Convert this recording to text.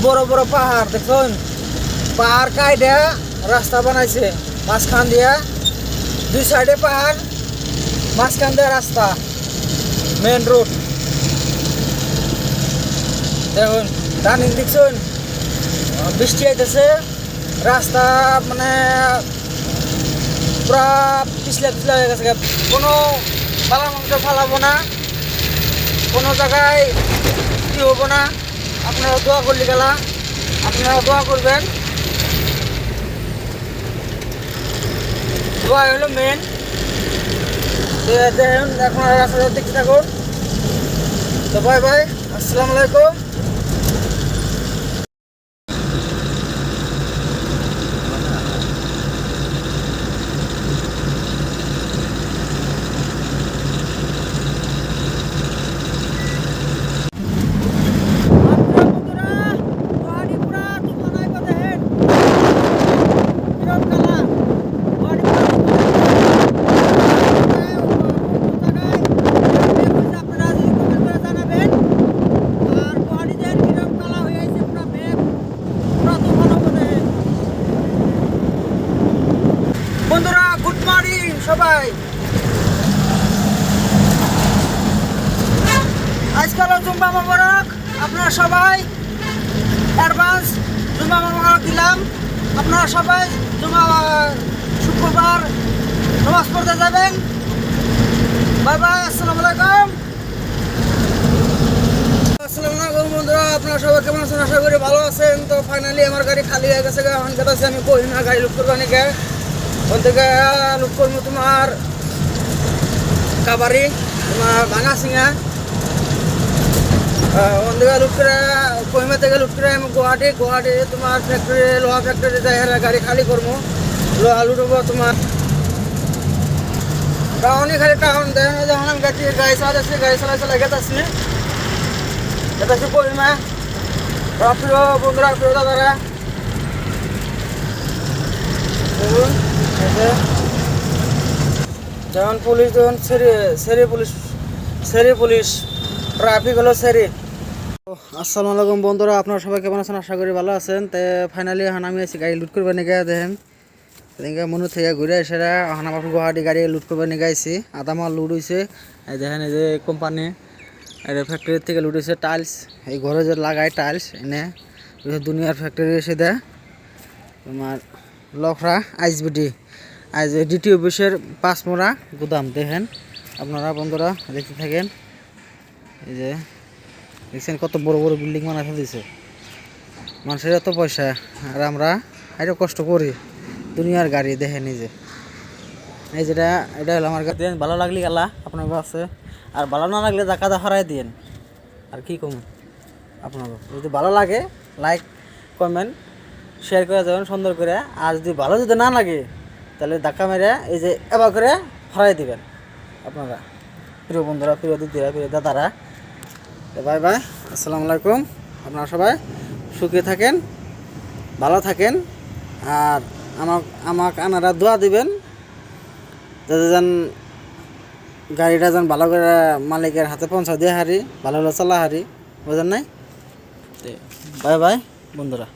বড় বড় পাহাড় দেখুন, পাহাড় কাইডে রাস্তা বানাইছে মাঝখান দিয়া, দুই সাইডে পাহাড়, মাঝখান দিয়ে রাস্তা, মেন রোড। দেখুন টার্নিং দেখছেন, বৃষ্টি আইতেছে, রাস্তা মানে পুরা পিছলা পিছলা হয়ে গেছে। কোনো বালা মাংস ফালাবো না, কোনো জায়গায় কি হবো না। আপনারা দোয়া করলে গেলা, আপনারা দোয়া করবেন, দোয়া হলো মেন। দেখুন এখন রাস্তা দেখতে থাকুন। তো বাই বাই, আসসালামু আলাইকুম। বন্ধুরা গুড মর্নিং সবাই। আজকাল জুম্মা মোবারক, আপনারা সবাই অ্যাডভান্স জুম্মা মোবারক দিলাম। আপনারা সবাই জুম্মা শুক্রবার নামাজ পড়তে যাবেন। বাই বাই, আসসালামু আলাইকুম। আসসালামু আলাইকুম বন্ধুরা, আপনারা সবাই কেমন আছেন? আশা করি ভালো আছেন। তো ফাইনালি আমার গাড়ি খালি হয়ে গেছে, এখন গেছে আমি কহিনা গাড়ি লুট করবো নাকি, ওখান থেকে লুট করবো তোমার কাবারি, তোমার ভাঙা সিঙা, ওখান থেকে লুট করে কহিমা থেকে লুট করে আমি গুয়াহাটি তোমার ফ্যাক্টরি, লোহা ফ্যাক্টরি যাই গাড়ি খালি করবো, লোহা লুটবো তোমার টাউনে, খালি টাউন দেখেন। যখন আমি গাড়ি চালাচ্ছি, গাড়ি চালাই গেতাছি কহিমা। প্রিয় বন্ধুরা, প্রিয় দাদারা, দেখুন যেমন পুলিশ, যখন সেরি পুলিশ ট্রাফিক হলো সেরি। আসসালামু আলাইকুম বন্ধুরা, আপনারা সবাই কেমন আছেন? আশা করি ভালো আছেন। তো ফাইনালি এখন আমি আছি গাড়ি লুট করবার নিয়ে, দেখেন এদিকে মনে থেকে ঘুরে এসে এখন আমার গুয়াহাটি গাড়ি লুট করবার নিয়ে গাইছি। আধা মাল লুট হয়েছে, এই দেখেন এই যে কোম্পানি ফ্যাক্টরির থেকে লুট হয়েছে টাইলস, এই ঘরে যে লাগায় টাইলস এনে দুনিয়ার ফ্যাক্টরি এসে দেয় তোমার লখরা ডিটি অফিসের পাঁচমোড়া গুদাম। দেখেন আপনারা বন্ধুরা দেখতে থাকেন, এই যে দেখছেন কত বড় বড় বিল্ডিং বানাতে দিয়েছে। মানুষের এত পয়সা আর আমরা এত কষ্ট করি, দুনিয়ার গাড়ি দেখেন। এই যে এটা হলো আমার গাড়ি। ভালো লাগলে গেলা আপনার কাছে, আর ভালো না লাগলে জাকাদা হরাই দিন। আর কি কম আপনার যদি ভালো লাগে লাইক কমেন্ট শেয়ার করে যাবেন সুন্দর করে। আর যদি ভালো যদি না লাগে তাহলে ধাক্কা মেরে এই যে এবার করে হরাই দিবেন আপনারা, প্রিয় বন্ধুরা, প্রিয় দিদিরা, প্রিয় দাদারা। বাই বাই, আসসালামু আলাইকুম। আপনারা সবাই সুখে থাকেন, ভালো থাকেন, আর আমাকে আনারা দোয়া দিবেন যাতে যেন গাড়িটা যেন ভালো করে মালিকের হাতে পৌঁছা দিয়ে হারি, ভালো ভালো চালা হারি, বুঝেন নাই? বাই বাই বন্ধুরা।